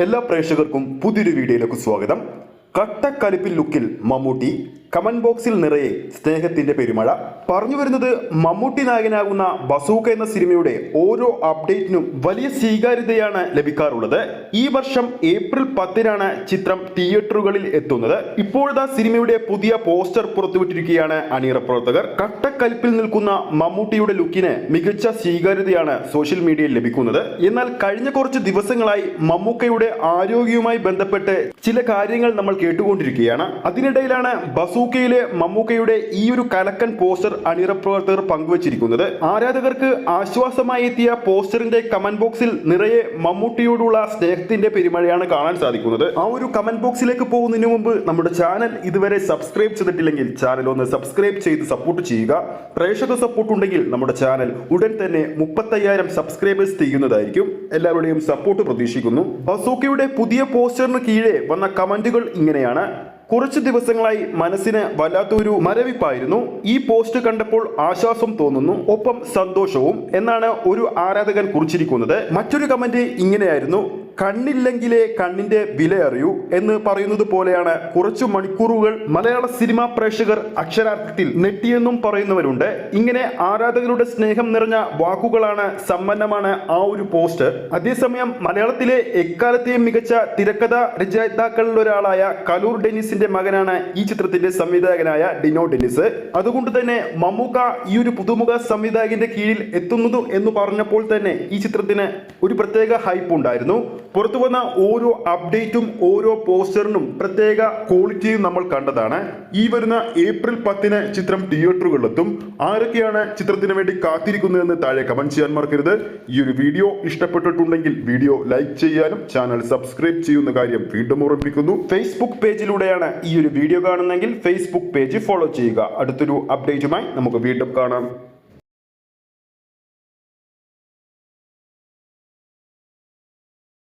എല്ലാ പ്രേക്ഷകർക്കും പുതിയൊരു വീഡിയോയിലേക്ക് സ്വാഗതം. കട്ടക്കലിപ്പിൽ ലുക്കിൽ മമ്മൂട്ടി, കമന്റ് ബോക്സിൽ നിറയെ സ്നേഹത്തിന്റെ പെരുമഴ. പറഞ്ഞു വരുന്നത്, മമ്മൂട്ടി നായകനാകുന്ന ബസൂക്ക എന്ന സിനിമയുടെ ഓരോ അപ്ഡേറ്റിനും വലിയ സ്വീകാര്യതയാണ് ലഭിക്കാറുള്ളത്. ഈ വർഷം ഏപ്രിൽ 10-നാണ് ചിത്രം തിയേറ്ററുകളിൽ എത്തുന്നത്. ഇപ്പോഴത്തെ സിനിമയുടെ പുതിയ പോസ്റ്റർ പുറത്തുവിട്ടിരിക്കുകയാണ് അണിയറ പ്രവർത്തകർ. കട്ടക്കലിപ്പിൽ നിൽക്കുന്ന മമ്മൂട്ടിയുടെ ലുക്കിന് മികച്ച സ്വീകാര്യതയാണ് സോഷ്യൽ മീഡിയയിൽ ലഭിക്കുന്നത്. എന്നാൽ കഴിഞ്ഞ കുറച്ച് ദിവസങ്ങളായി മമ്മൂക്കയുടെ ആരോഗ്യവുമായി ബന്ധപ്പെട്ട് ചില കാര്യങ്ങൾ നമ്മൾ കേട്ടുകൊണ്ടിരിക്കുകയാണ്. അതിനിടയിലാണ് ബസൂക്കയിലെ മമ്മൂക്കയുടെ ഈ ഒരു കലക്കൻ പോസ്റ്റർ അണിയറ പ്രവർത്തകർ പങ്കുവച്ചിരിക്കുന്നത്. ആരാധകർക്ക് ആശ്വാസമായി എത്തിയ പോസ്റ്ററിന്റെ കമന്റ് ബോക്സിൽ നിറയെ മമ്മൂട്ടിയോടുള്ള സ്നേഹത്തിന്റെ പെരുമഴയാണ് കാണാൻ സാധിക്കുന്നത്. ആ ഒരു കമന്റ് ബോക്സിലേക്ക് പോകുന്നതിന് മുമ്പ് നമ്മുടെ ചാനൽ ഇതുവരെ സബ്സ്ക്രൈബ് ചെയ്തിട്ടില്ലെങ്കിൽ ചാനൽ ഒന്ന് സബ്സ്ക്രൈബ് ചെയ്ത് സപ്പോർട്ട് ചെയ്യുക. പ്രേക്ഷക സപ്പോർട്ട് ഉണ്ടെങ്കിൽ നമ്മുടെ ചാനൽ ഉടൻ തന്നെ 35,000 സബ്സ്ക്രൈബേഴ്സ് ചെയ്യുന്നതായിരിക്കും. എല്ലാവരുടെയും സപ്പോർട്ട് പ്രതീക്ഷിക്കുന്നു. ബസൂക്കയുടെ പുതിയ പോസ്റ്ററിന് കീഴെ വന്ന കമന്റുകൾ ഇങ്ങനെയാണ്. കുറച്ചു ദിവസങ്ങളായി മനസ്സിന് വല്ലാത്തൊരു മരവിപ്പായിരുന്നു. ഈ പോസ്റ്റ് കണ്ടപ്പോൾ ആശ്വാസം തോന്നുന്നു, ഒപ്പം സന്തോഷവും എന്നാണ് ഒരു ആരാധകൻ കുറിച്ചിരിക്കുന്നത്. മറ്റൊരു കമന്റ് ഇങ്ങനെയായിരുന്നു: കണ്ണില്ലെങ്കിലേ കണ്ണിന്റെ വില അറിയൂ എന്ന് പറയുന്നത് പോലെയാണ് കുറച്ചു മണിക്കൂറുകൾ മലയാള സിനിമാ പ്രേക്ഷകർ അക്ഷരാർത്ഥത്തിൽ നെട്ടിയെന്നും പറയുന്നവരുണ്ട്. ഇങ്ങനെ ആരാധകരുടെ സ്നേഹം നിറഞ്ഞ വാക്കുകളാണ് സമ്പന്നമാണ് ആ ഒരു പോസ്റ്റ്. അതേസമയം മലയാളത്തിലെ എക്കാലത്തെയും മികച്ച തിരക്കഥ രചയിതാക്കളിൽ ഒരാളായ കലൂർ ഡെന്നിസിന്റെ മകനാണ് ഈ ചിത്രത്തിന്റെ സംവിധായകനായ ഡിനോ ഡെന്നിസ്. അതുകൊണ്ട് തന്നെ മമ്മൂക്ക ഈ ഒരു പുതുമുഖ സംവിധായകന്റെ കീഴിൽ എത്തുന്നു എന്ന് പറഞ്ഞപ്പോൾ തന്നെ ഈ ചിത്രത്തിന് ഒരു പ്രത്യേക ഹൈപ്പ് ഉണ്ടായിരുന്നു. പുറത്തു വന്ന ഓരോ അപ്ഡേറ്റും ഓരോ പോസ്റ്ററിനും പ്രത്യേക ക്വാളിറ്റിയും നമ്മൾ കണ്ടതാണ്. ഈ വരുന്ന ഏപ്രിൽ 10-ന് ചിത്രം തിയേറ്ററുകളിലെത്തും. ആരൊക്കെയാണ് ചിത്രത്തിന് വേണ്ടി കാത്തിരിക്കുന്നതെന്ന് താഴെ കമന്റ് ചെയ്യാൻ മറക്കരുത്. ഈ ഒരു വീഡിയോ ഇഷ്ടപ്പെട്ടിട്ടുണ്ടെങ്കിൽ വീഡിയോ ലൈക്ക് ചെയ്യാനും ചാനൽ സബ്സ്ക്രൈബ് ചെയ്യുന്ന കാര്യം വീണ്ടും ഓർമ്മിപ്പിക്കുന്നു. ഫേസ്ബുക്ക് പേജിലൂടെയാണ് ഈ ഒരു വീഡിയോ കാണുന്നതെങ്കിൽ ഫേസ്ബുക്ക് പേജ് ഫോളോ ചെയ്യുക. അടുത്തൊരു അപ്ഡേറ്റുമായി നമുക്ക് വീണ്ടും കാണാം.